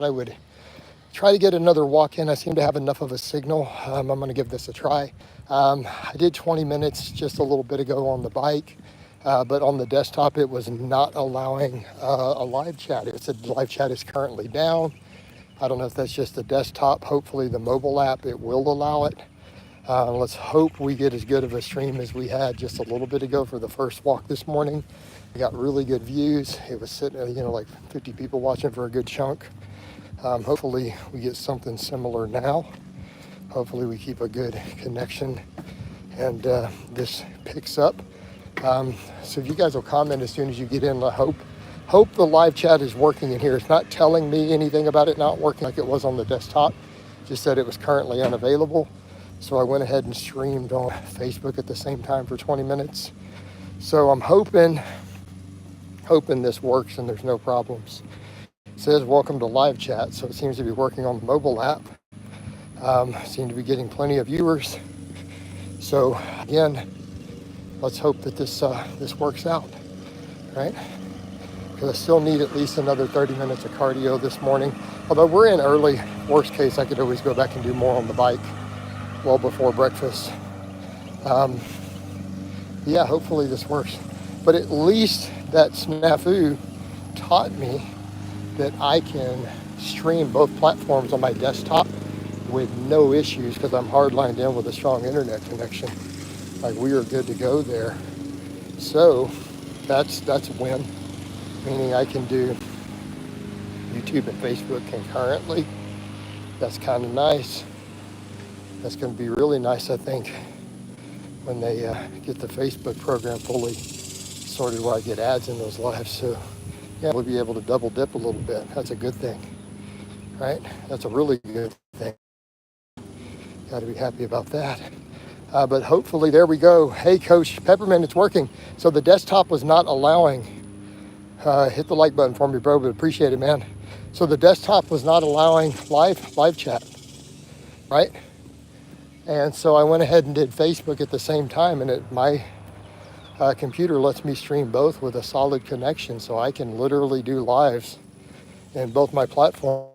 I would try to get another walk in. I seem to have enough of a signal. I'm going to give this a try. I did 20 minutes just a little bit ago on the bike, but on the desktop it was not allowing a live chat. It said live chat is currently down. I don't know if that's just the desktop. Hopefully the mobile app, it will allow it. Let's hope we get as good of a stream as we had just a little bit ago for the first walk this morning. We got really good views. It was sitting at, like 50 people watching for a good chunk. Hopefully we get something similar now. Hopefully we keep a good connection and this picks up. So if you guys will comment as soon as you get in, I hope the live chat is working in here. It's not telling me anything about it not working like it was on the desktop. Just said it was currently unavailable. So I went ahead and streamed on Facebook at the same time for 20 minutes. So I'm hoping this works and there's no problems. It says welcome to live chat, so it seems to be working on the mobile app. Seem to be getting plenty of viewers. So again, let's hope that this works out, right? Because I still need at least another 30 minutes of cardio this morning. Although we're in early, worst case, I could always go back and do more on the bike well before breakfast. Yeah, hopefully this works. But at least that snafu taught me that I can stream both platforms on my desktop with no issues because I'm hardlined in with a strong internet connection. Like we are good to go there. So that's a win, meaning I can do YouTube and Facebook concurrently. That's kind of nice. That's going to be really nice, I think, when they get the Facebook program fully sorted where I get ads in those lives. So yeah, we'll be able to double dip a little bit. That's a good thing, right? That's a really good thing. Got to be happy about that. But hopefully, there we go. Hey, Coach Peppermint, it's working. So the desktop was not allowing, hit the like button for me, bro, but appreciate it, man. So the desktop was not allowing live chat, right? And so I went ahead and did Facebook at the same time, and my computer lets me stream both with a solid connection, so I can literally do lives in both my platforms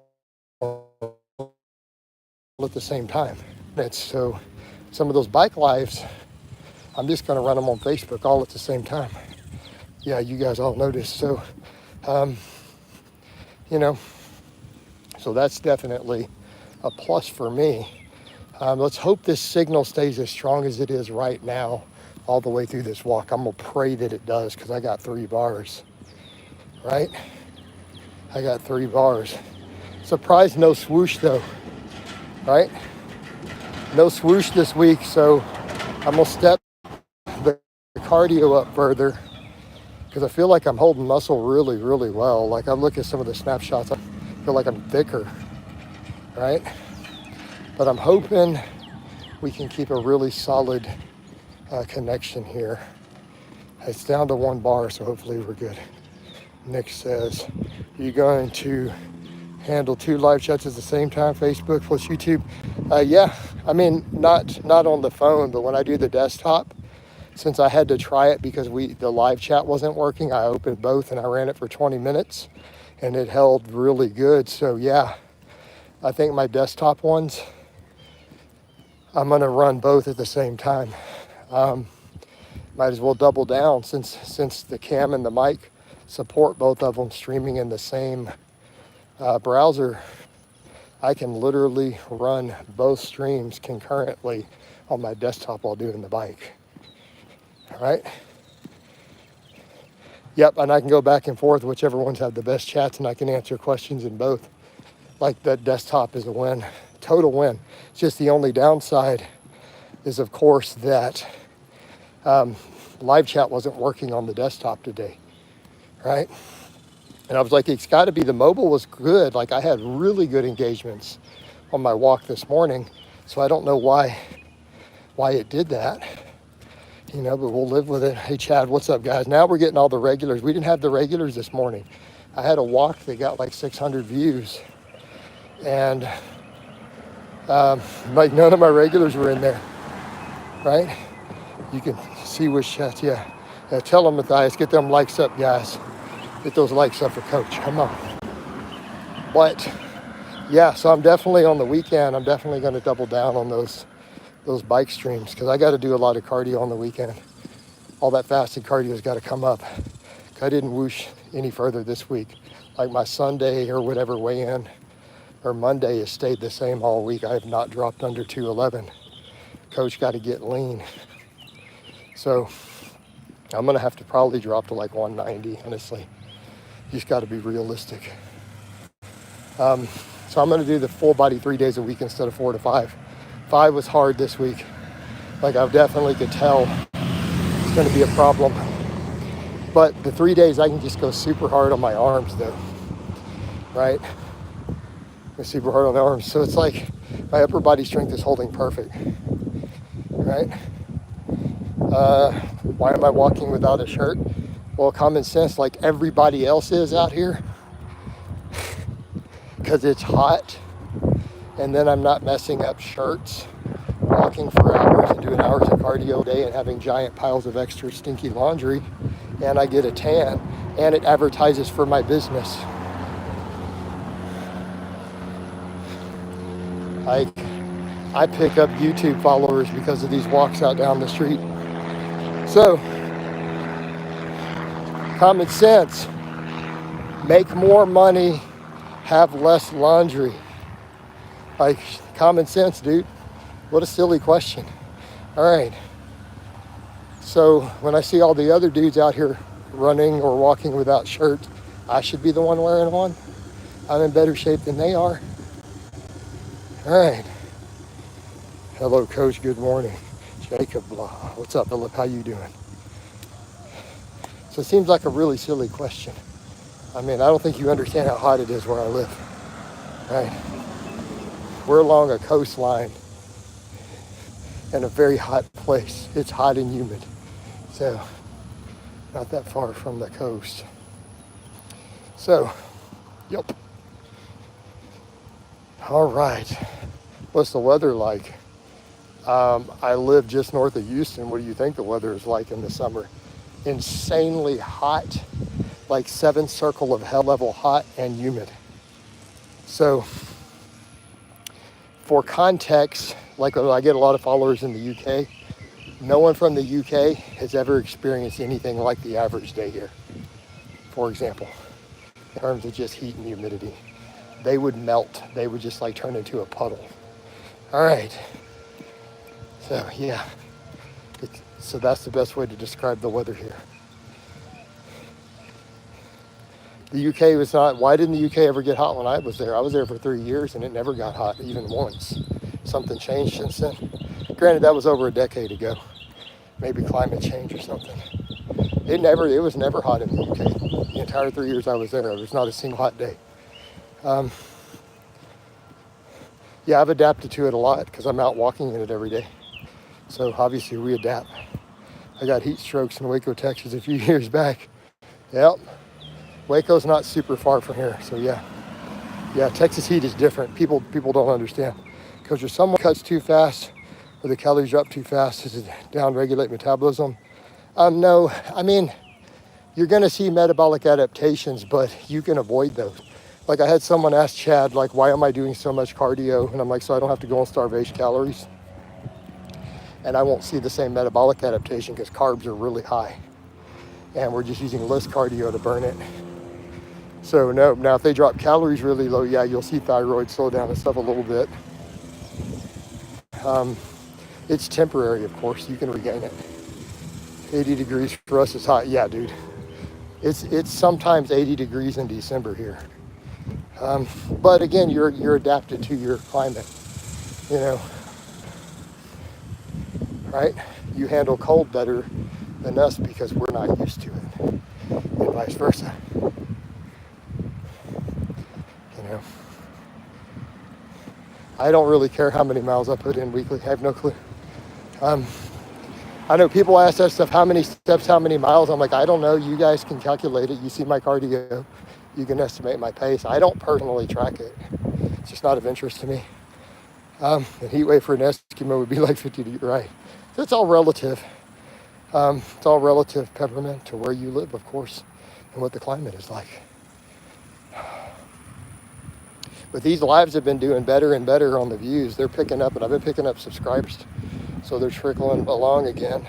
at the same time. So some of those bike lives, I'm just going to run them on Facebook all at the same time. Yeah, you guys all noticed. So, so that's definitely a plus for me. Let's hope this signal stays as strong as it is right now all the way through this walk. I'm going to pray that it does because I got 3 bars, right? I got 3 bars. Surprised no swoosh though, right? No swoosh this week, so I'm going to step the cardio up further because I feel like I'm holding muscle really, really well. Like I look at some of the snapshots, I feel like I'm thicker, right? But I'm hoping we can keep a really solid connection here. It's down to 1 bar, so hopefully we're good. Nick says, are you going to handle 2 live chats at the same time, Facebook plus YouTube? Yeah, I mean, not on the phone, but when I do the desktop, since I had to try it because the live chat wasn't working, I opened both and I ran it for 20 minutes and it held really good. So yeah, I think my desktop ones, I'm gonna run both at the same time. Might as well double down since the cam and the mic support both of them streaming in the same browser. I can literally run both streams concurrently on my desktop while doing the bike. All right. Yep, and I can go back and forth, whichever ones have the best chats, and I can answer questions in both. Like that desktop is a win, total win. It's just the only downside is, of course, that live chat wasn't working on the desktop today, right? And I was like, it's got to be the mobile was good. Like I had really good engagements on my walk this morning, so I don't know why it did that. But we'll live with it. Hey, Chad, what's up, guys? Now we're getting all the regulars. We didn't have the regulars this morning. I had a walk that got like 600 views. And like none of my regulars were in there, right? You can see which chats, yeah. Tell them, Matthias, get them likes up, guys. Get those likes up for Coach. Come on. But yeah, so I'm definitely on the weekend. I'm definitely going to double down on those bike streams because I got to do a lot of cardio on the weekend. All that fasted cardio's got to come up. I didn't whoosh any further this week. Like my Sunday or whatever weigh-in or Monday has stayed the same all week. I have not dropped under 211. Coach got to get lean. So I'm going to have to probably drop to like 190, honestly. You just got to be realistic. So I'm going to do the full body 3 days a week instead of 4 to 5. 5 was hard this week. Like I definitely could tell it's going to be a problem. But the 3 days I can just go super hard on my arms though, right? Go super hard on the arms. So it's like my upper body strength is holding perfect, right? Why am I walking without a shirt? Well, common sense, like everybody else is out here, because it's hot, and then I'm not messing up shirts, walking for hours and doing hours of cardio a day and having giant piles of extra stinky laundry, and I get a tan, and it advertises for my business. I pick up YouTube followers because of these walks out down the street. So, common sense, make more money, have less laundry. Like, common sense, dude. What a silly question. All right. So when I see all the other dudes out here running or walking without shirts, I should be the one wearing one. I'm in better shape than they are. All right. Hello, Coach. Good morning. Jacob Blaha. What's up, Philip? How you doing? So it seems like a really silly question. I mean, I don't think you understand how hot it is where I live. Right? We're along a coastline in a very hot place. It's hot and humid. So, not that far from the coast. So, yep. All right. What's the weather like? I live just north of Houston. What do you think the weather is like in the summer? Insanely hot, like 7 circle of hell level hot and humid. So, for context, like I get a lot of followers in the UK, no one from the UK has ever experienced anything like the average day here, for example, in terms of just heat and humidity. They would melt. They would just like turn into a puddle. All right. So, yeah. So that's the best way to describe the weather here. The UK was not, why didn't the UK ever get hot when I was there? I was there for 3 years and it never got hot, even once. Something changed since then. Granted, that was over a decade ago. Maybe climate change or something. It was never hot in the UK. The entire 3 years I was there, there was not a single hot day. Yeah, I've adapted to it a lot because I'm out walking in it every day. So obviously we adapt. I got heat strokes in Waco, Texas a few years back. Yep. Waco's not super far from here. So yeah. Yeah, Texas heat is different. People don't understand. Because if someone cuts too fast or the calories drop too fast, does it down-regulate metabolism? No, I mean, you're going to see metabolic adaptations, but you can avoid those. Like I had someone ask Chad, like, why am I doing so much cardio? And I'm like, so I don't have to go on starvation calories. And I won't see the same metabolic adaptation because carbs are really high. And we're just using less cardio to burn it. So no, now if they drop calories really low, yeah, you'll see thyroid slow down and stuff a little bit. It's temporary, of course. You can regain it. 80 degrees for us is hot. Yeah, dude. It's sometimes 80 degrees in December here. But again, you're adapted to your climate, you know, right? You handle cold better than us because we're not used to it, and vice versa. You know, I don't really care how many miles I put in weekly. I have no clue. I know people ask that stuff, how many steps, how many miles? I'm like, I don't know. You guys can calculate it. You see my cardio. You can estimate my pace. I don't personally track it. It's just not of interest to me. The heat wave for an Eskimo would be like 50 degrees, right? So it's all relative. It's all relative, Peppermint, to where you live, of course, and what the climate is like. But these lives have been doing better and better on the views. They're picking up, and I've been picking up subscribers. So they're trickling along again.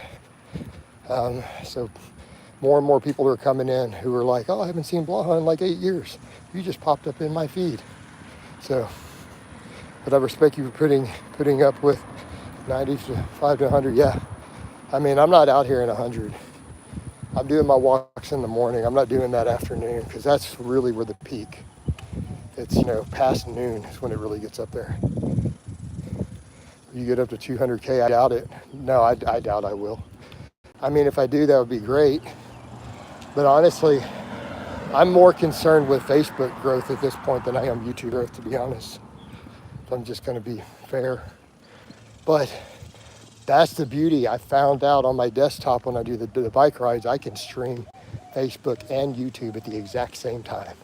So more and more people are coming in who are like, oh, I haven't seen Blaha in like 8 years. You just popped up in my feed. So, but I respect you for putting up with 95 to 100. Yeah. I mean, I'm not out here in 100. I'm doing my walks in the morning. I'm not doing that afternoon because that's really where the peak. It's, past noon is when it really gets up there. You get up to 200K, I doubt it. No, I doubt I will. I mean, if I do, that would be great. But honestly, I'm more concerned with Facebook growth at this point than I am YouTube growth, to be honest. If I'm just going to be fair. But that's the beauty. I found out on my desktop when I do the bike rides, I can stream Facebook and YouTube at the exact same time.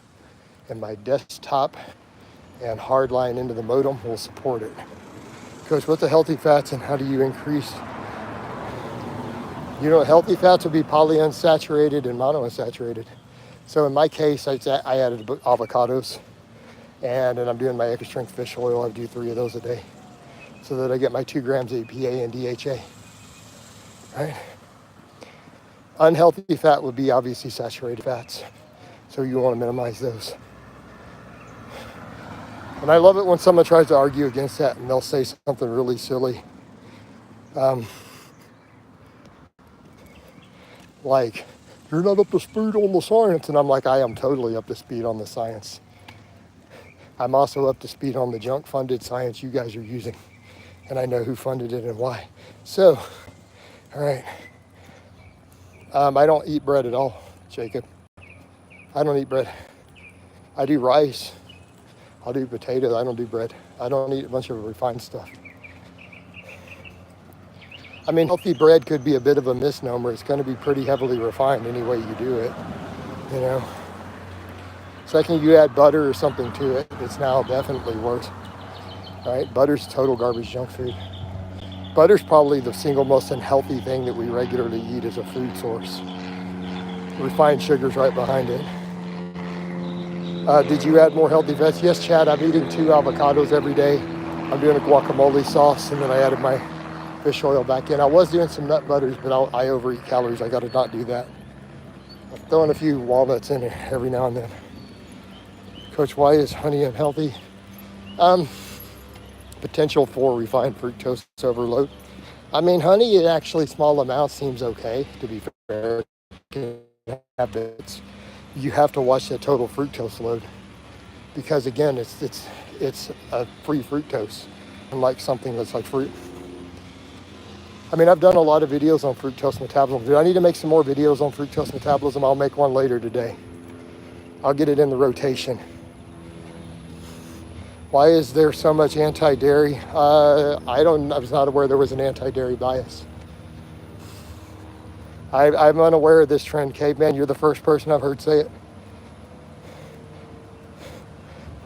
And my desktop and hardline into the modem will support it. Coach, what's the healthy fats and how do you increase? Healthy fats would be polyunsaturated and monounsaturated. So in my case, I added avocados, and then I'm doing my extra strength fish oil. I do 3 of those a day so that I get my 2 grams of EPA and DHA, right? Unhealthy fat would be obviously saturated fats. So you want to minimize those. And I love it when someone tries to argue against that and they'll say something really silly. Like, you're not up to speed on the science. And I'm like, I am totally up to speed on the science. I'm also up to speed on the junk funded science you guys are using. And I know who funded it and why. So, all right. I don't eat bread at all, Jacob. I don't eat bread. I do rice. I'll do potatoes. I don't do bread. I don't eat a bunch of refined stuff. I mean, healthy bread could be a bit of a misnomer. It's going to be pretty heavily refined any way you do it, Second, you add butter or something to it, it's now definitely worse. All right, butter's total garbage junk food. Butter's probably the single most unhealthy thing that we regularly eat as a food source. Refined sugar's right behind it. Did you add more healthy fats? Yes, Chad, I'm eating 2 avocados every day. I'm doing a guacamole sauce, and then I added my fish oil back in. I was doing some nut butters, but I overeat calories. I got to not do that. I'm throwing a few walnuts in there every now and then. Coach, why is honey unhealthy? Potential for refined fructose overload. I mean, honey in actually small amounts seems okay, to be fair. Habits. You have to watch that total fructose load because again, it's a free fructose, unlike something that's like fruit. I mean, I've done a lot of videos on fructose metabolism. Do I need to make some more videos on fructose metabolism? I'll make one later today. I'll get it in the rotation. Why is there so much anti-dairy? I was not aware there was an anti-dairy bias. I'm unaware of this trend, Caveman. You're the first person I've heard say it.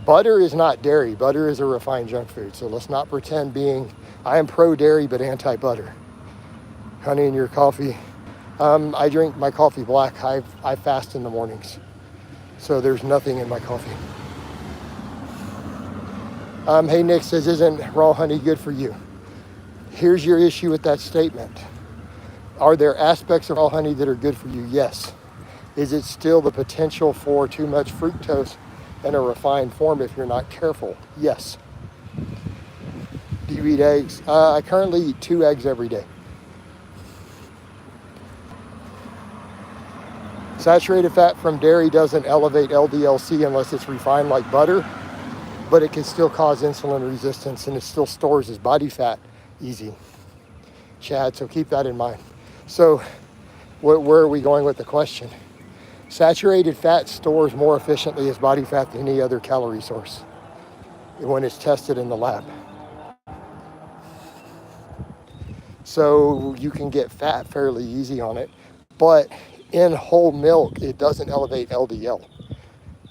Butter is not dairy. Butter is a refined junk food. So let's not pretend I am pro-dairy but anti-butter. Honey in your coffee. I drink my coffee black. I fast in the mornings. So there's nothing in my coffee. Hey, Nick says, isn't raw honey good for you? Here's your issue with that statement. Are there aspects of raw honey that are good for you? Yes. Is it still the potential for too much fructose in a refined form if you're not careful? Yes. Do you eat eggs? I currently eat 2 eggs every day. Saturated fat from dairy doesn't elevate LDL-C unless it's refined like butter, but it can still cause insulin resistance and it still stores as body fat easy. Chad, so keep that in mind. So where are we going with the question? Saturated fat stores more efficiently as body fat than any other calorie source when it's tested in the lab. So you can get fat fairly easy on it, but in whole milk, it doesn't elevate LDL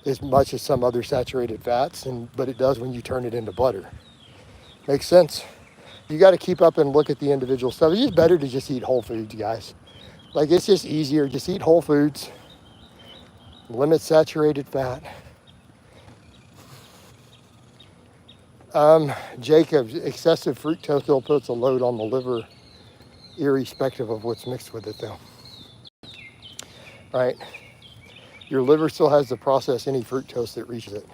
as much as some other saturated fats, but it does when you turn it into butter. Makes sense? You got to keep up and look at the individual stuff. It's just better to just eat whole foods, guys. Like, it's just easier. Just eat whole foods. Limit saturated fat. Jacob, excessive fructose still puts a load on the liver, irrespective of what's mixed with it, though. Right? Your liver still has to process any fructose that reaches it.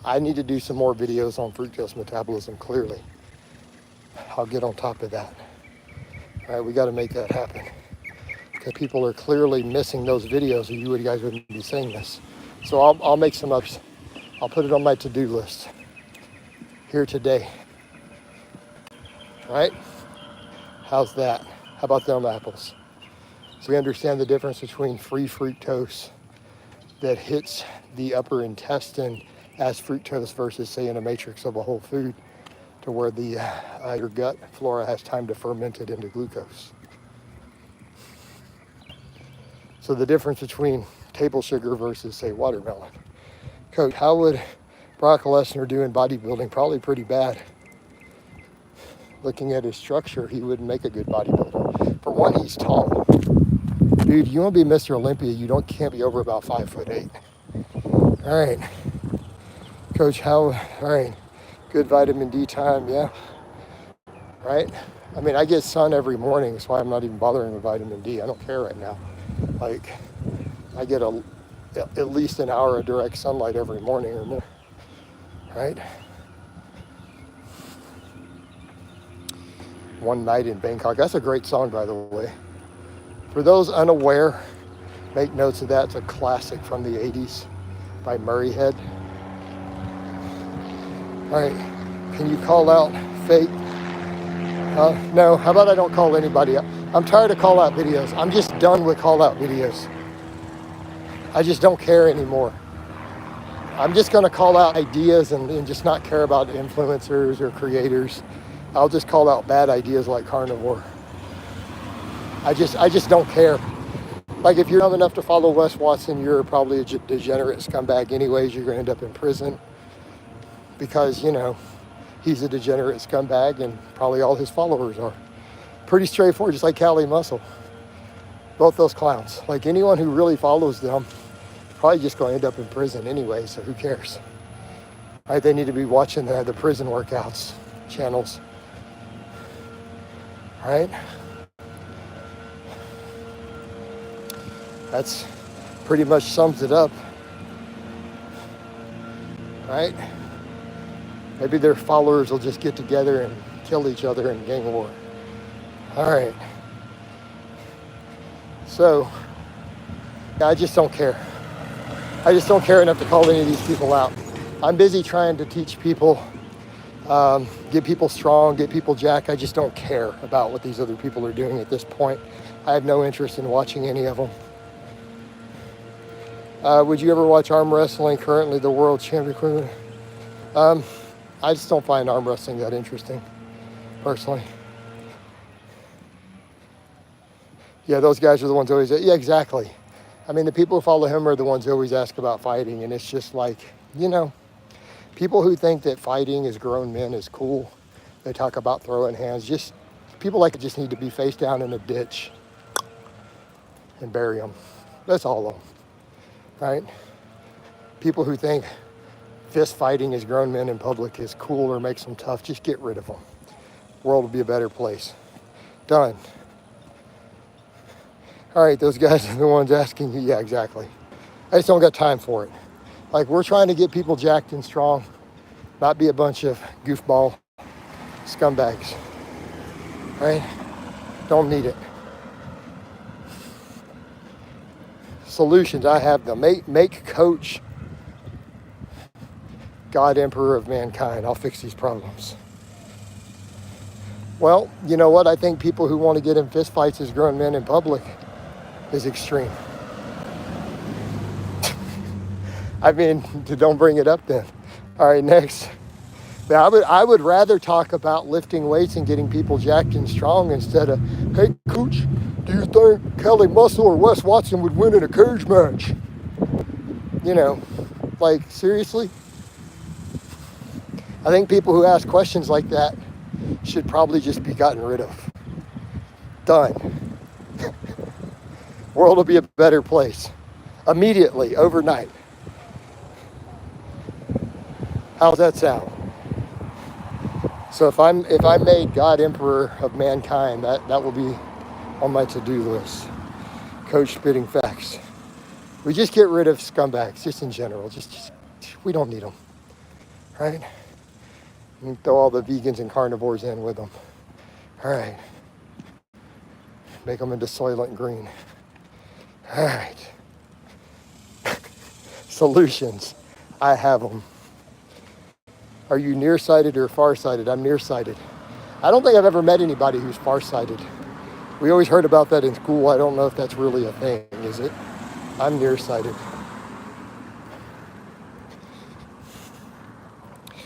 I need to do some more videos on fructose metabolism, clearly. I'll get on top of that. All right, we got to make that happen. Because people are clearly missing those videos, or you guys wouldn't be saying this. So I'll make some ups. I'll put it on my to-do list here today. All right? How's that? How about them apples? So we understand the difference between free fructose that hits the upper intestine as fructose versus, say, in a matrix of a whole food, to where the your gut flora has time to ferment it into glucose. So the difference between table sugar versus, say, watermelon. Coach, how would Brock Lesnar do in bodybuilding? Probably pretty bad. Looking at his structure, he wouldn't make a good bodybuilder. For one, he's tall. Dude, you want to be Mr. Olympia, you can't be over about 5'8". All right. Coach, all right, good vitamin D time, yeah, right? I mean, I get sun every morning, that's why I'm not even bothering with vitamin D. I don't care right now. Like, I get at least an hour of direct sunlight every morning or more, right? One Night in Bangkok, that's a great song, by the way. For those unaware, make notes of that. It's a classic from the 80s by Murray Head. All right, can you call out fake? No, how about I don't call anybody out? I'm tired of call out videos. I'm just done with call out videos. I just don't care anymore. I'm just gonna call out ideas and just not care about influencers or creators. I'll just call out bad ideas like carnivore. I just don't care. Like, if you're dumb enough to follow Wes Watson, you're probably a degenerate scumbag anyways. You're gonna end up in prison. Because, he's a degenerate scumbag and probably all his followers are. Pretty straightforward, just like Cali Muscle. Both those clowns. Like, anyone who really follows them, probably just going to end up in prison anyway, so who cares? Right? They need to be watching the prison workouts channels. Right? That's pretty much sums it up. Right? Maybe their followers will just get together and kill each other in gang war. All right. So, I just don't care. I just don't care enough to call any of these people out. I'm busy trying to teach people, get people strong, get people jacked. I just don't care about what these other people are doing at this point. I have no interest in watching any of them. Would you ever watch arm wrestling? Currently the world champion. I just don't find arm wrestling that interesting, personally. Yeah, those guys are the ones who always, yeah, exactly. I mean, the people who follow him are the ones who always ask about fighting, and it's just like, people who think that fighting as grown men is cool, they talk about throwing hands, just people like it just need to be face down in a ditch and bury them. That's all of them, right? People who think fist fighting as grown men in public is cool or makes them tough, just get rid of them. The world will be a better place. Done. All right, those guys are the ones asking you, yeah, exactly. I just don't got time for it. Like, we're trying to get people jacked and strong, not be a bunch of goofball scumbags, right? Don't need it. Solutions, I have them. Make Coach God, Emperor of mankind. I'll fix these problems. Well, you know what? I think people who want to get in fist fights as grown men in public is extreme. I mean, don't bring it up then. All right, next. Now, I would rather talk about lifting weights and getting people jacked and strong instead of, hey, Coach, do you think Kelly Muscle or Wes Watson would win in a cage match? Like, seriously? I think people who ask questions like that should probably just be gotten rid of. Done. World will be a better place. Immediately, overnight. How's that sound? So if I'm made God Emperor of mankind, that will be on my to-do list. Coach spitting facts. We just get rid of scumbags, just in general. Just we don't need them, right? And throw all the vegans and carnivores in with them. All right. Make them into Soylent Green. All right. Solutions. I have them. Are you nearsighted or farsighted? I'm nearsighted. I don't think I've ever met anybody who's farsighted. We always heard about that in school. I don't know if that's really a thing, is it? I'm nearsighted.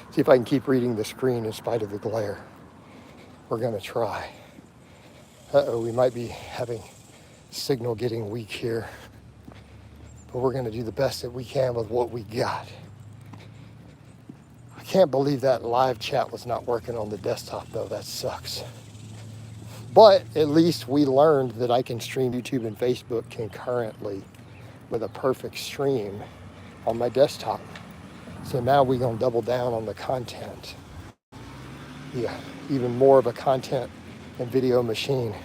See if I can keep reading the screen in spite of the glare. We're going to try. We might be having signal getting weak here. But we're going to do the best that we can with what we got. I can't believe that live chat was not working on the desktop, though. That sucks. But at least we learned that I can stream YouTube and Facebook concurrently with a perfect stream on my desktop. So now we're going to double down on the content. Yeah, even more of a content and video machine.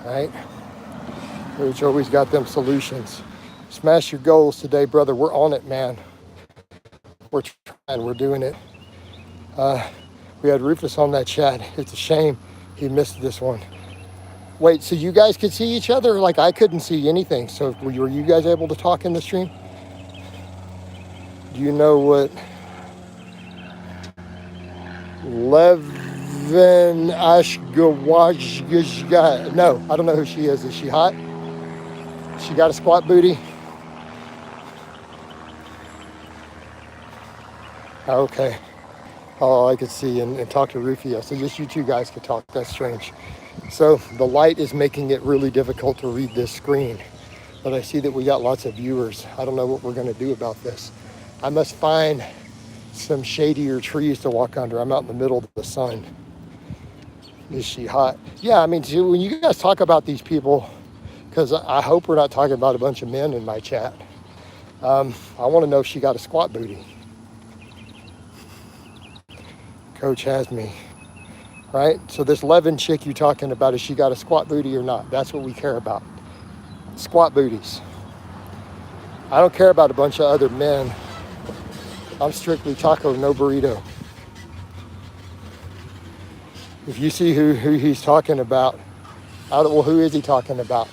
All right? Which always got them solutions. Smash your goals today, brother. We're on it, man. We're trying. We're doing it. We had Rufus on that chat. It's a shame he missed this one. Wait, so you guys could see each other? Like, I couldn't see anything. So were you guys able to talk in the stream? Do you know what Levin Ashgawaj? No, I don't know who she is. Is she hot? She got a squat booty? Okay. Oh, I could see and talk to Rufio. So just you two guys could talk. That's strange. So the light is making it really difficult to read this screen. But I see that we got lots of viewers. I don't know what we're going to do about this. I must find some shadier trees to walk under. I'm out in the middle of the sun. Is she hot? Yeah, I mean, when you guys talk about these people, because I hope we're not talking about a bunch of men in my chat. I want to know if she got a squat booty. Coach has me, right? So this Levin chick you talking about, is she got a squat booty or not? That's what we care about. Squat booties. I don't care about a bunch of other men. I'm strictly taco, no burrito. If you see who he's talking about, well, who is he talking about?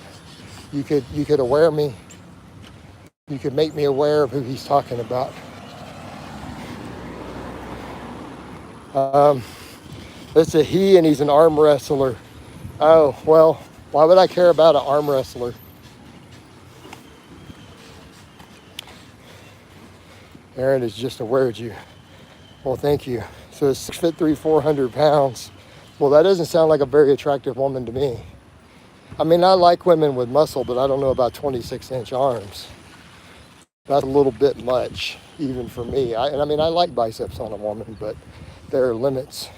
You could aware me. You could make me aware of who he's talking about. It's a he, and he's an arm wrestler. Oh, well, why would I care about an arm wrestler? Aaron has just awared you. Well, thank you. So it's 6'3", 400 pounds. Well, that doesn't sound like a very attractive woman to me. I mean, I like women with muscle, but I don't know about 26-inch arms. That's a little bit much, even for me. I like biceps on a woman, but there are limits.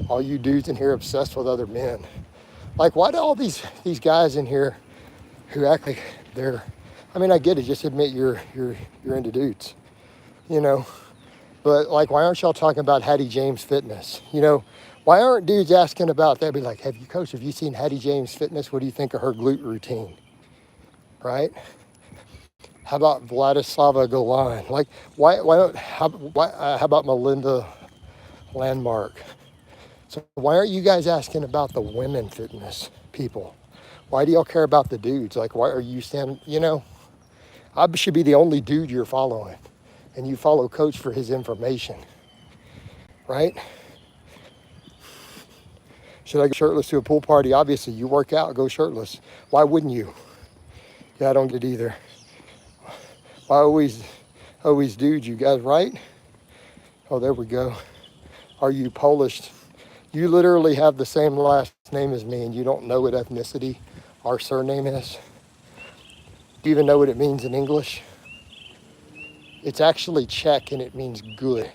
All you dudes in here obsessed with other men. Like, why do all these guys in here who act like they're, I mean, I get it, just admit you're into dudes, you know? But like, why aren't y'all talking about Hattie James Fitness? You know, why aren't dudes asking about that? Be like, have you seen Hattie James Fitness? What do you think of her glute routine? Right? How about Vladislava Golan? Like, how about Melinda Landmark? So why aren't you guys asking about the women fitness people? Why do y'all care about the dudes? Like, why are you standing, you know? I should be the only dude you're following. And you follow Coach for his information. Right? Should I go shirtless to a pool party? Obviously, you work out, go shirtless. Why wouldn't you? Yeah, I don't get either. Why always dudes, you guys, right? Oh, there we go. Are you Polish? You literally have the same last name as me, and you don't know what ethnicity our surname is? Do you even know what it means in English? It's actually Czech, and it means good.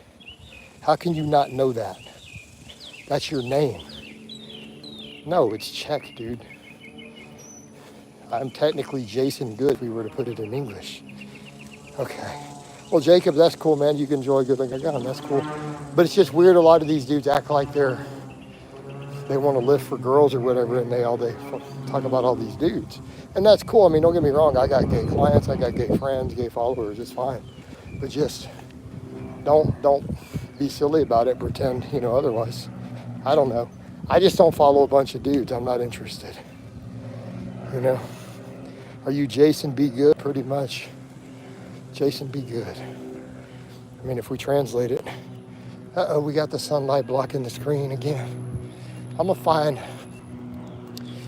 How can you not know that? That's your name. No, it's check, dude. I'm technically Jason Good if we were to put it in English. Okay. Well, Jacob, that's cool, man. You can enjoy good looking gun. That's cool. But it's just weird. A lot of these dudes act like they want to lift for girls or whatever, and they all day talk about all these dudes. And that's cool. I mean, don't get me wrong. I got gay clients. I got gay friends, gay followers. It's fine. But just don't be silly about it. Pretend, otherwise. I don't know. I just don't follow a bunch of dudes. I'm not interested. You know? Are you Jason Be Good? Pretty much. Jason Be Good. I mean, if we translate it. Uh-oh, we got the sunlight blocking the screen again. I'm going to find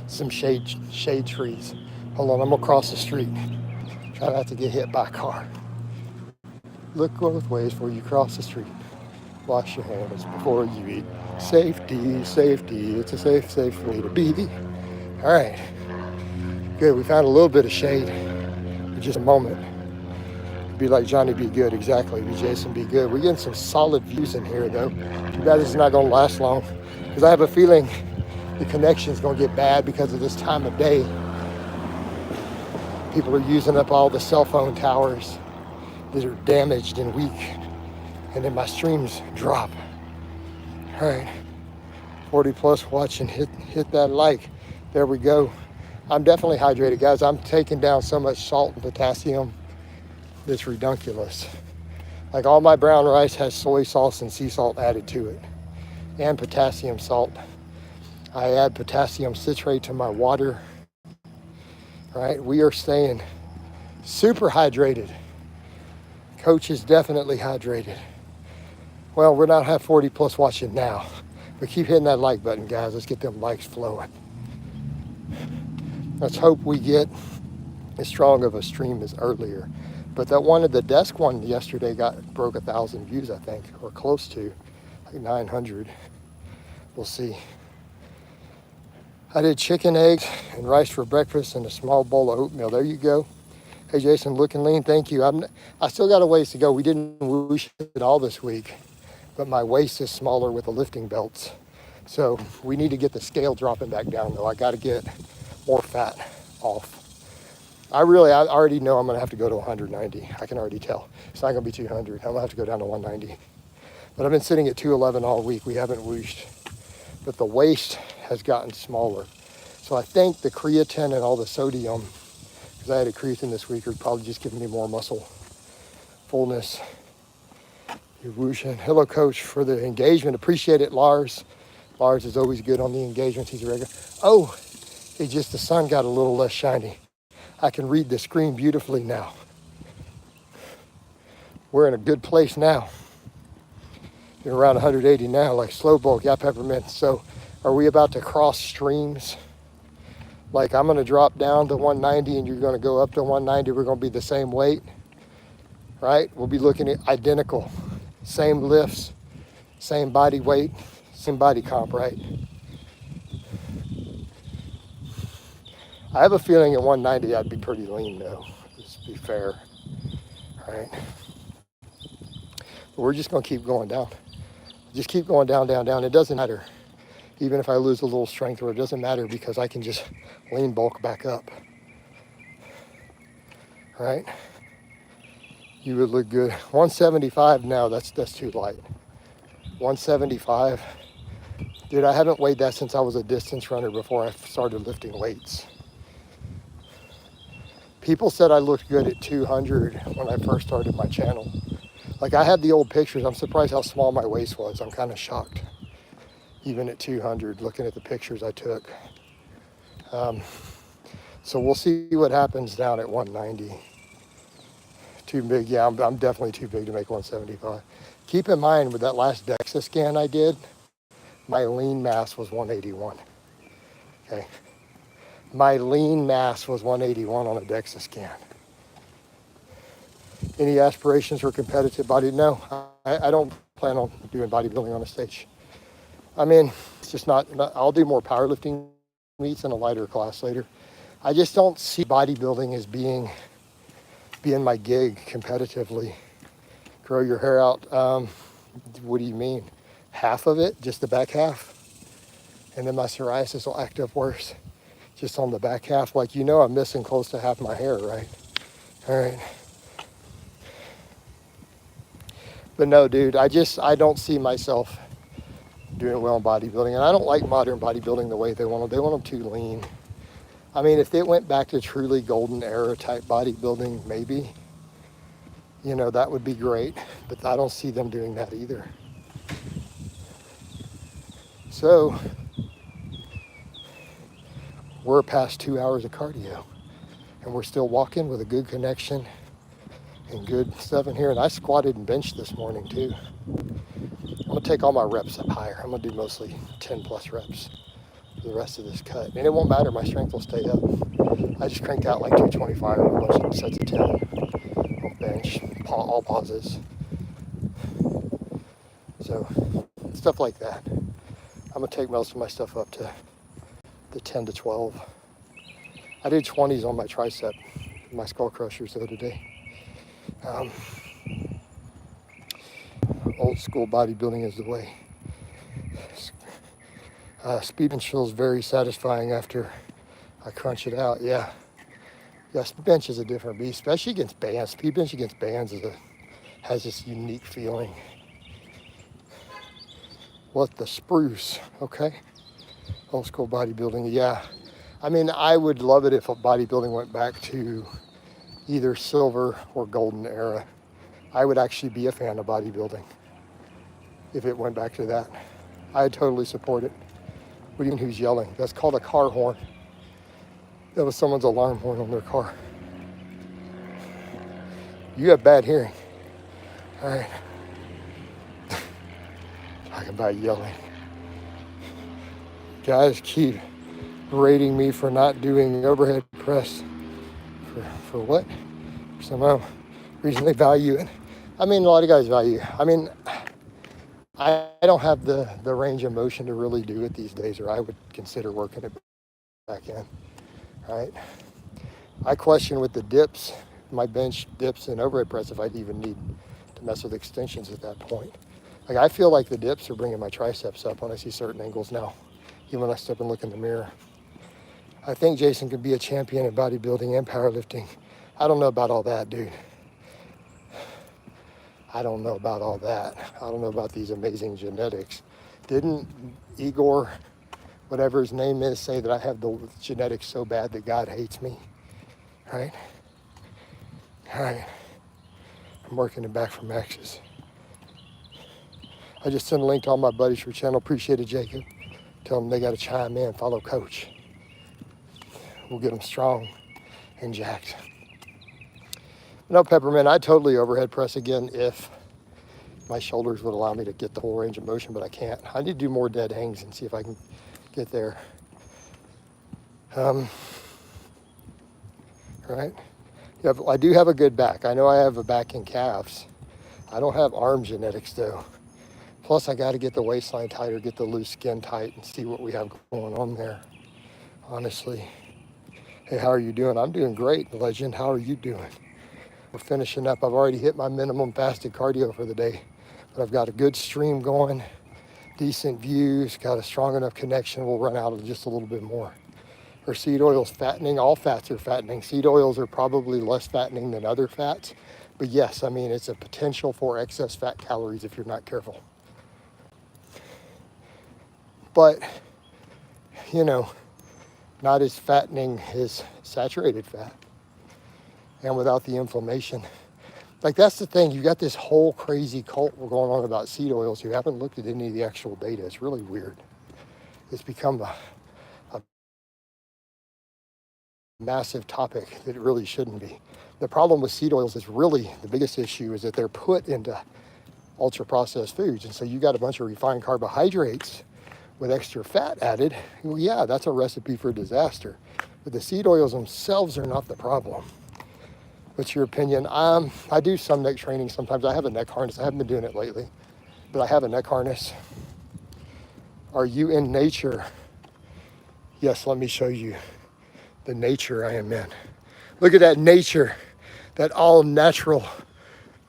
some shade trees. Hold on, I'm going to cross the street. Try not to get hit by a car. Look both ways before you cross the street. Wash your hands before you eat. Safety, safety. It's a safe way to be. All right. Good, we found a little bit of shade for just a moment. Be like Johnny Be Good, exactly. Be Jason Be Good. We're getting some solid views in here, though. Too bad this is not going to last long, because I have a feeling the connection is going to get bad because of this time of day. People are using up all the cell phone towers that are damaged and weak, and then my streams drop. All right, 40 plus watching. Hit that like. There we go. I'm definitely hydrated, guys. I'm taking down so much salt and potassium. It's redunculous. Like all my brown rice has soy sauce and sea salt added to it, and potassium salt. I add potassium citrate to my water. All right, we are staying super hydrated. Coach is definitely hydrated. Well, we're not have 40 plus watching now, but keep hitting that like button, guys. Let's get them likes flowing. Let's hope we get as strong of a stream as earlier. But that one at the desk one yesterday broke 1,000 views, I think, or close to, like 900. We'll see. I did chicken, eggs, and rice for breakfast and a small bowl of oatmeal. There you go. Hey, Jason, looking lean. Thank you. I still got a ways to go. We didn't whoosh it all this week, but my waist is smaller with the lifting belts. So we need to get the scale dropping back down, though. I got to get more fat off. I already know I'm going to have to go to 190. I can already tell. It's not going to be 200. I'm going to have to go down to 190. But I've been sitting at 211 all week. We haven't whooshed. But the waist has gotten smaller. So I think the creatine and all the sodium, because I had a creatine this week, are probably just giving me more muscle fullness. You're whooshing. Hello, Coach, for the engagement. Appreciate it, Lars. Lars is always good on the engagements. He's a regular. Oh, it's just the sun got a little less shiny. I can read the screen beautifully now. We're in a good place now. You're around 180 now, like slow bulk, yeah, peppermint. So are we about to cross streams? Like I'm gonna drop down to 190 and you're gonna go up to 190. We're gonna be the same weight, right? We'll be looking at identical, same lifts, same body weight, same body comp, right? I have a feeling at 190 I'd be pretty lean though, let's be fair, right? But we're just gonna keep going down. Just keep going down, down, down. It doesn't matter. Even if I lose a little strength, or it doesn't matter because I can just lean bulk back up, right? You would look good. 175 now, that's too light. 175. Dude, I haven't weighed that since I was a distance runner before I started lifting weights. People said I looked good at 200 when I first started my channel. Like I had the old pictures. I'm surprised how small my waist was. I'm kind of shocked. Even at 200, looking at the pictures I took. So we'll see what happens down at 190. Too big, yeah, I'm definitely too big to make 175. Keep in mind with that last DEXA scan I did, my lean mass was 181, okay? My lean mass was 181 on a DEXA scan. Any aspirations for competitive body? No, I don't plan on doing bodybuilding on a stage. I mean, it's just not, I'll do more powerlifting meets in a lighter class later. I just don't see bodybuilding as being my gig competitively. Grow your hair out. What do you mean? Half of it? Just the back half? And then my psoriasis will act up worse just on the back half. Like, you know, I'm missing close to half my hair, right? All right. But no, dude, I don't see myself doing well in bodybuilding. And I don't like modern bodybuilding the way they want them. They want them too lean. I mean, if it went back to truly golden era type bodybuilding, maybe, you know, that would be great. But I don't see them doing that either. So we're past 2 hours of cardio and we're still walking with a good connection and good stuff in here. And I squatted and benched this morning too. I'm gonna take all my reps up higher. I'm gonna do mostly 10 plus reps for the rest of this cut. And it won't matter, my strength will stay up. I just cranked out like 225 or a bunch of sets of 10 on bench, all pauses. So stuff like that. I'm gonna take most of my stuff up to the 10 to 12. I did 20s on my tricep, my skull crushers the other day. Old school bodybuilding is the way. Speed bench feels very satisfying after I crunch it out. Yeah, speed bench is a different beast, especially against bands. Speed bench against bands has this unique feeling. What the spruce, okay? Old school bodybuilding, yeah. I mean, I would love it if bodybuilding went back to either silver or golden era. I would actually be a fan of bodybuilding if it went back to that. I'd totally support it. What do you mean, who's yelling? That's called a car horn. That was someone's alarm horn on their car. You have bad hearing. All right. Talking about yelling. Guys keep rating me for not doing overhead press. For what? For some reason they value it. I mean, a lot of guys value. I mean, I don't have the range of motion to really do it these days, or I would consider working it back in, right? I question with the dips, my bench dips and overhead press, if I'd even need to mess with extensions at that point. Like, I feel like the dips are bringing my triceps up when I see certain angles now, even when I step and look in the mirror. I think Jason could be a champion in bodybuilding and powerlifting. I don't know about all that, dude. I don't know about all that. I don't know about these amazing genetics. Didn't Igor, whatever his name is, say that I have the genetics so bad that God hates me? Right? All right. I'm working it back from Max's. I just sent a link to all my buddies for channel. Appreciate it, Jacob. Tell them they got to chime in, follow Coach. We'll get them strong and jacked. No, Peppermint, I'd totally overhead press again if my shoulders would allow me to get the whole range of motion, but I can't. I need to do more dead hangs and see if I can get there. Right? Yeah, I do have a good back. I know I have a back and calves. I don't have arm genetics though. Plus I got to get the waistline tighter, get the loose skin tight and see what we have going on there, honestly. Hey, how are you doing? I'm doing great, legend. How are you doing? We're finishing up. I've already hit my minimum fasted cardio for the day, but I've got a good stream going, decent views, got a strong enough connection. We'll run out of just a little bit more. Are seed oils fattening? All fats are fattening. Seed oils are probably less fattening than other fats, but yes, I mean, it's a potential for excess fat calories if you're not careful. But, you know, not as fattening as saturated fat. And without the inflammation. Like, that's the thing. You got this whole crazy cult we're going on about seed oils. You haven't looked at any of the actual data. It's really weird. It's become a massive topic that it really shouldn't be. The problem with seed oils is really, the biggest issue is that they're put into ultra processed foods. And so you got a bunch of refined carbohydrates with extra fat added. Well, yeah, that's a recipe for disaster. But the seed oils themselves are not the problem. What's your opinion? I do some neck training sometimes. I have a neck harness. I haven't been doing it lately, but I have a neck harness. Are you in nature? Yes, let me show you the nature I am in. Look at that nature, that all natural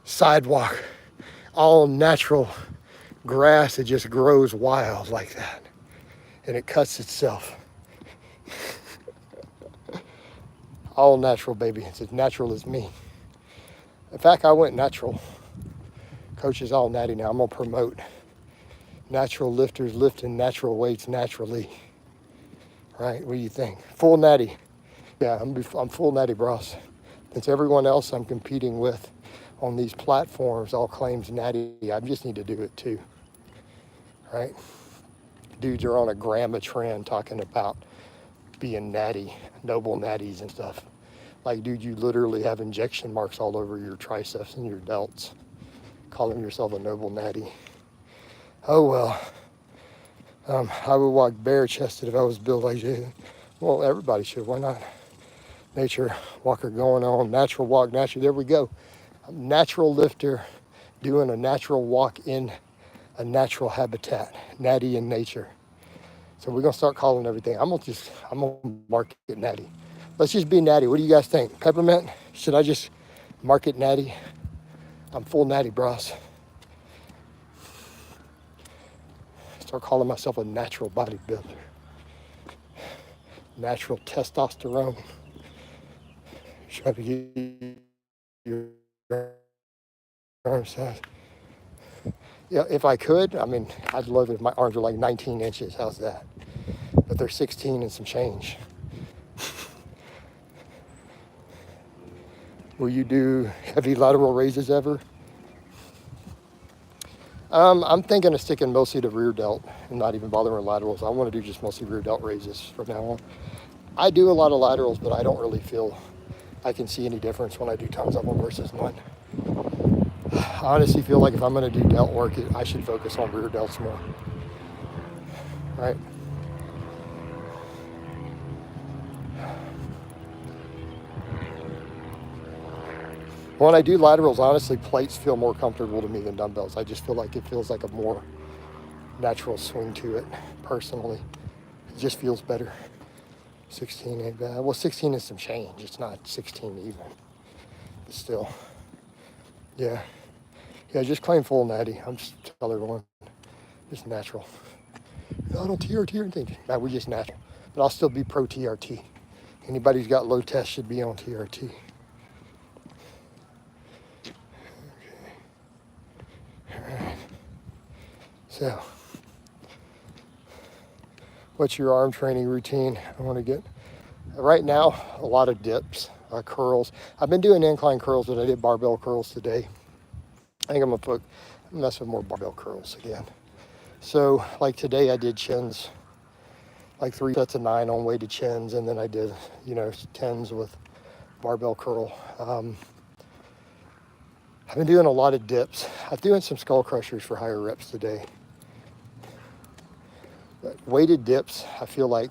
sidewalk, all natural grass that just grows wild like that. and it cuts itself. All natural, baby. It's as natural as me. In fact, I went natural. Coach is all natty now. I'm gonna promote natural lifters lifting natural weights naturally. Right? What do you think? Full natty. Yeah, I'm full natty, bros. Since everyone else I'm competing with on these platforms all claims natty, I just need to do it too. Right? Dudes are on a gram of trend talking about being natty, noble natties and stuff. Like, dude, you literally have injection marks all over your triceps and your delts, calling yourself a noble natty. Oh well. I would walk bare chested if I was built like this. Well, everybody should. Why not? Nature walker going on. Natural walk, natural. There we go. A natural lifter doing a natural walk in a natural habitat. Natty in nature. So we're gonna start calling everything. I'm gonna mark it natty. Let's just be natty. What do you guys think? Peppermint? Should I just mark it natty? I'm full natty, bros. Start calling myself a natural bodybuilder. Natural testosterone. Try to get your arm size. Yeah, if I could, I mean, I'd love it if my arms were like 19 inches. How's that? But they're 16 and some change. Will you do heavy lateral raises ever? I'm thinking of sticking mostly to rear delt and not even bothering with laterals. I want to do just mostly rear delt raises from now on. I do a lot of laterals, but I don't really feel I can see any difference when I do tons of them versus none. I honestly feel like if I'm going to do delt work, I should focus on rear delts more. Right? When I do laterals, honestly, plates feel more comfortable to me than dumbbells. I just feel like it feels like a more natural swing to it, personally. It just feels better. 16 ain't bad. Well, 16 is some change. It's not 16 even. But still. Yeah. Yeah, just claim full natty. I'm just telling everyone. Just natural. I don't TRT or anything. No, we just natural. But I'll still be pro TRT. Anybody who's got low test should be on TRT. So, what's your arm training routine? I want to get, right now, a lot of dips, curls. I've been doing incline curls, but I did barbell curls today. I think I'm gonna mess with more barbell curls again. So, like today I did chins, like 3 sets of 9 on weighted chins, and then I did, 10s with barbell curl. I've been doing a lot of dips. I'm doing some skull crushers for higher reps today. But weighted dips, I feel like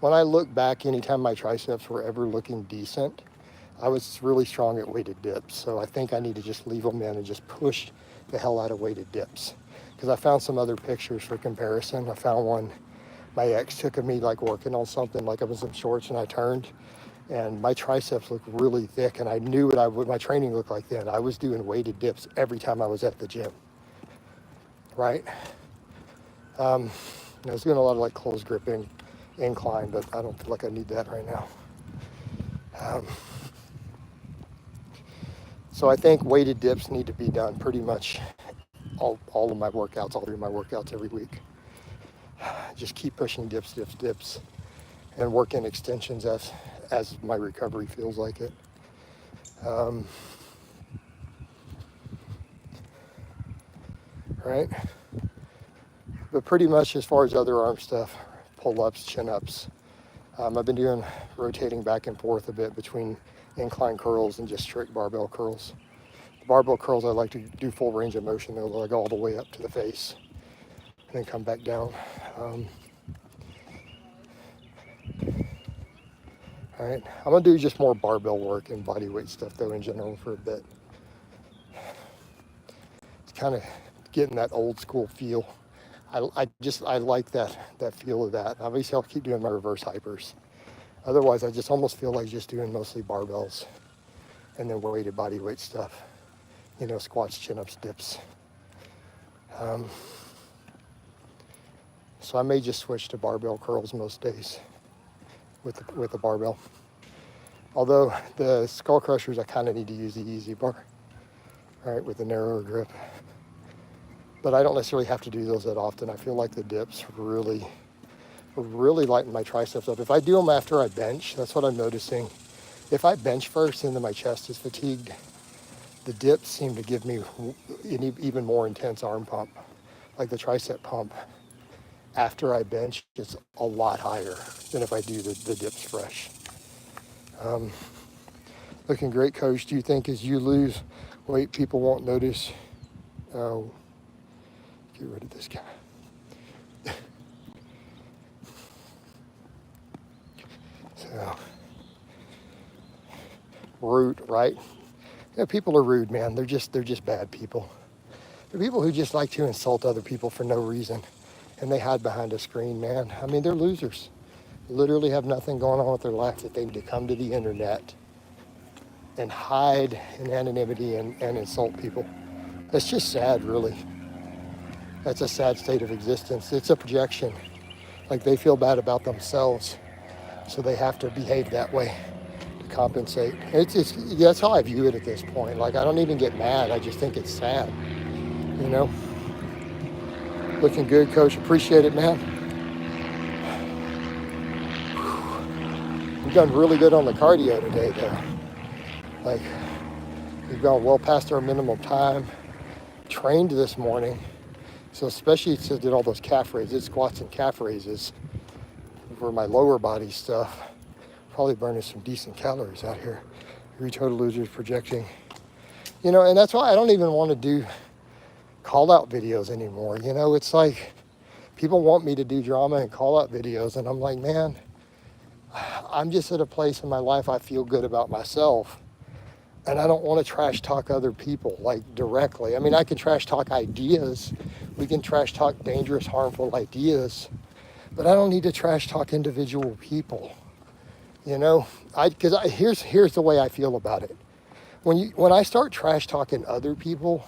when I look back, anytime my triceps were ever looking decent, I was really strong at weighted dips. So I think I need to just leave them in and just push the hell out of weighted dips. Because I found some other pictures for comparison. I found one my ex took of me like working on something, like I was in shorts and I turned, and my triceps looked really thick, and I knew what my training looked like then. I was doing weighted dips every time I was at the gym, right? I was doing a lot of like close gripping, incline, but I don't feel like I need that right now. So I think weighted dips need to be done pretty much all of my workouts, all 3 of my workouts every week. Just keep pushing dips, and work in extensions as my recovery feels like it. Right? But pretty much as far as other arm stuff, pull-ups, chin-ups, I've been doing rotating back and forth a bit between incline curls and just strict barbell curls. The barbell curls, I like to do full range of motion. They'll like all the way up to the face and then come back down. All right, I'm gonna do just more barbell work and body weight stuff though in general for a bit. It's kind of getting that old school feel. I like that feel of that. Obviously I'll keep doing my reverse hypers. Otherwise I just almost feel like just doing mostly barbells and then weighted body weight stuff. Squats, chin-ups, dips. So I may just switch to barbell curls most days with the barbell. Although the skull crushers, I kind of need to use the easy bar, right, with the narrower grip. But I don't necessarily have to do those that often. I feel like the dips really lighten my triceps up. If I do them after I bench, that's what I'm noticing. If I bench first and then my chest is fatigued, the dips seem to give me an even more intense arm pump. Like the tricep pump after I bench is a lot higher than if I do the dips fresh. Looking great, coach. Do you think as you lose weight, people won't notice? Oh, get rid of this guy. So, rude, right? Yeah, people are rude, man. They're just bad people. They're people who just like to insult other people for no reason, and they hide behind a screen, man. I mean, they're losers. Literally have nothing going on with their life that they need to come to the internet and hide in anonymity and insult people. That's just sad, really. That's a sad state of existence. It's a projection. Like they feel bad about themselves, so they have to behave that way to compensate. That's how I view it at this point. Like I don't even get mad. I just think it's sad, you know? Looking good, coach. Appreciate it, man. We've done really good on the cardio today, though. Like, we've gone well past our minimum time. Trained this morning. So especially since I did all those calf raises, squats and calf raises for my lower body stuff. Probably burning some decent calories out here. Three total losers projecting. You know, and that's why I don't even want to do call out videos anymore. You know, it's like people want me to do drama and call out videos. And I'm like, man, I'm just at a place in my life I feel good about myself. And I don't want to trash talk other people, like directly. I mean, I can trash talk ideas. We can trash talk dangerous, harmful ideas. But I don't need to trash talk individual people. You know, here's the way I feel about it. When I start trash talking other people,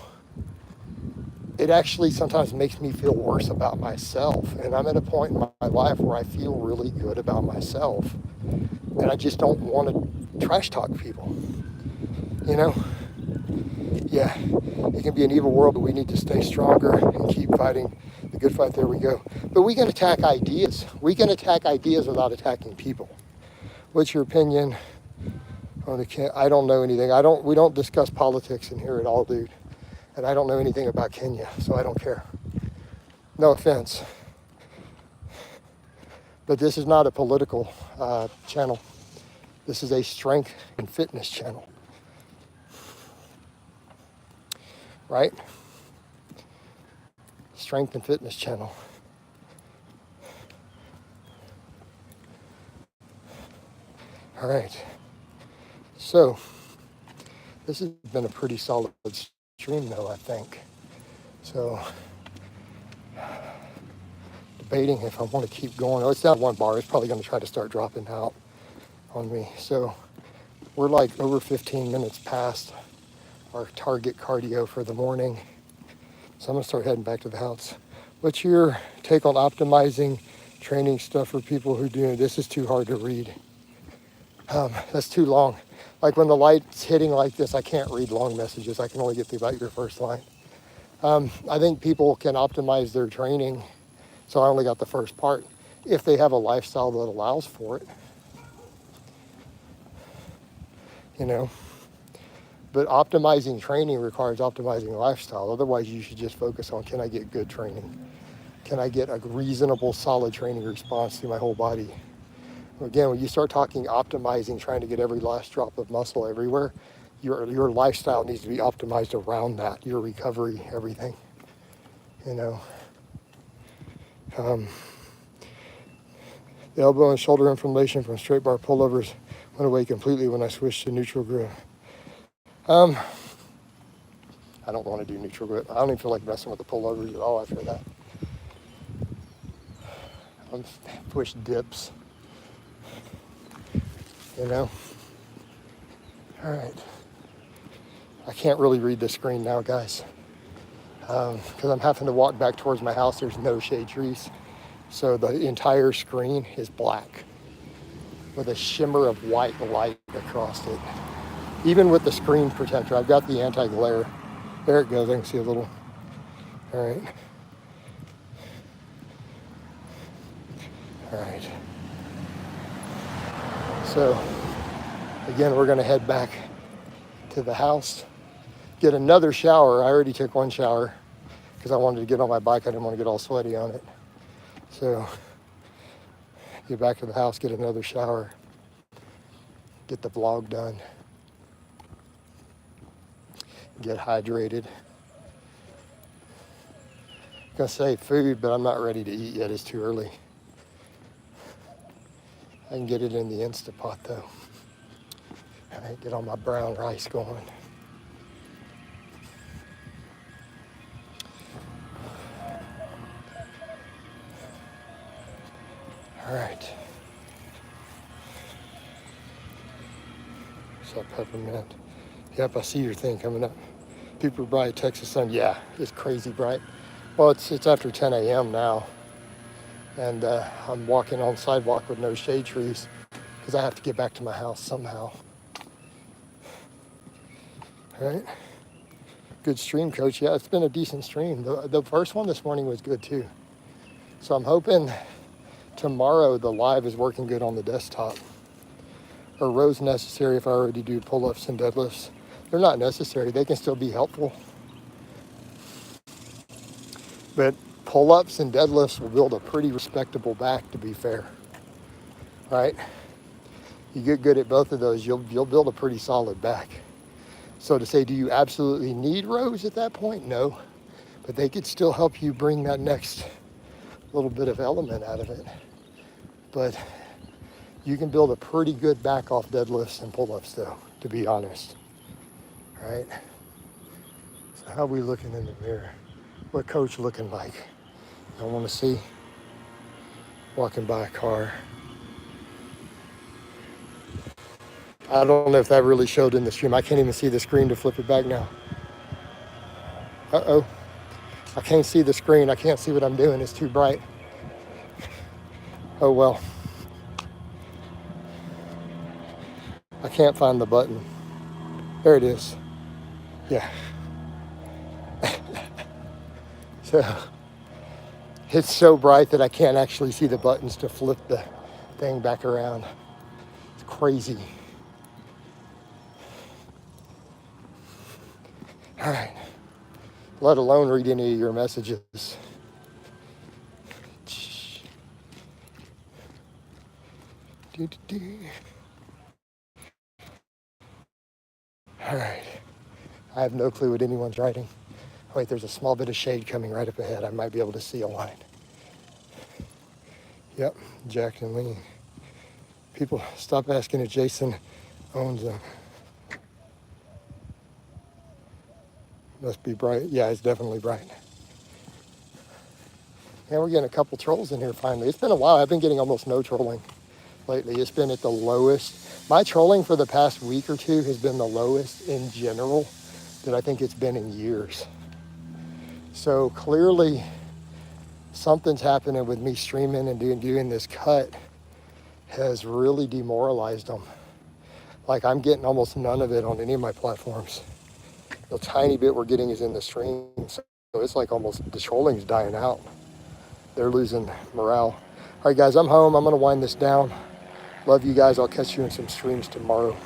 it actually sometimes makes me feel worse about myself. And I'm at a point in my life where I feel really good about myself. And I just don't want to trash talk people. You know? Yeah, it can be an evil world, but we need to stay stronger and keep fighting the good fight. There we go. But we can attack ideas. We can attack ideas without attacking people. What's your opinion on the I don't know anything. We don't discuss politics in here at all, dude. And I don't know anything about Kenya, so I don't care. No offense. But this is not a political channel. This is a strength and fitness channel. Right? Strength and fitness channel. All right. So, this has been a pretty solid stream though, I think. So, debating if I want to keep going. Oh, it's down one bar. It's probably going to try to start dropping out on me. So, we're like over 15 minutes past our target cardio for the morning. So I'm gonna start heading back to the house. What's your take on optimizing training stuff for people who do it? This is too hard to read. That's too long. Like when the light's hitting like this, I can't read long messages. I can only get through about your first line. I think people can optimize their training. So I only got the first part. If they have a lifestyle that allows for it, you know. But optimizing training requires optimizing lifestyle. Otherwise, you should just focus on, can I get good training? Can I get a reasonable, solid training response through my whole body? Again, when you start talking optimizing, trying to get every last drop of muscle everywhere, your lifestyle needs to be optimized around that, your recovery, everything, you know. The elbow and shoulder inflammation from straight bar pullovers went away completely when I switched to neutral grip. I don't want to do neutral grip. I don't even feel like messing with the pullovers at all after that. Push dips, you know. All right. I can't really read the screen now, guys, because I'm having to walk back towards my house. There's no shade trees, So the entire screen is black with a shimmer of white light across it. Even with the screen protector, I've got the anti-glare. There it goes, I can see a little. All right. All right. So again, we're gonna head back to the house, get another shower. I already took one shower because I wanted to get on my bike. I didn't want to get all sweaty on it. So get back to the house, get another shower, get the vlog done, get hydrated. I'm gonna say food, but I'm not ready to eat yet. It's too early. I can get it in the Instapot though. All right, get all my brown rice going. All right. What's up, peppermint? Yep, I see your thing coming up. Super bright Texas sun. Yeah, it's crazy bright. Well, it's after 10 a.m. now, and I'm walking on sidewalk with no shade trees because I have to get back to my house somehow. All right. Good stream, Coach. Yeah, it's been a decent stream. The first one this morning was good too. So I'm hoping tomorrow the live is working good on the desktop. Are rows necessary if I already do pull-ups and deadlifts? They're not necessary. They can still be helpful. But pull-ups and deadlifts will build a pretty respectable back, to be fair. Right? You get good at both of those, you'll build a pretty solid back. So to say, do you absolutely need rows at that point? No. But they could still help you bring that next little bit of element out of it. But you can build a pretty good back off deadlifts and pull-ups though, to be honest. All right? So how are we looking in the mirror? What Coach looking like? I want to see. Walking by a car. I don't know if that really showed in the stream. I can't even see the screen to flip it back now. Uh-oh. I can't see the screen. I can't see what I'm doing. It's too bright. Oh well. I can't find the button. There it is. Yeah. So it's so bright that I can't actually see the buttons to flip the thing back around. It's crazy. All right. Let alone read any of your messages. All right. I have no clue what anyone's writing. Wait, there's a small bit of shade coming right up ahead. I might be able to see a line. Yep, Jack and Lean. People, stop asking if Jason owns them. Must be bright. Yeah, it's definitely bright. And we're getting a couple trolls in here finally. It's been a while. I've been getting almost no trolling lately. It's been at the lowest. My trolling for the past week or two has been the lowest in general that I think it's been in years. So clearly something's happening with me streaming and doing this cut has really demoralized them. Like I'm getting almost none of it on any of my platforms. The tiny bit we're getting is in the stream. So it's like almost the trolling's dying out. They're losing morale. All right, guys, I'm home. I'm going to wind this down. Love you guys. I'll catch you in some streams tomorrow.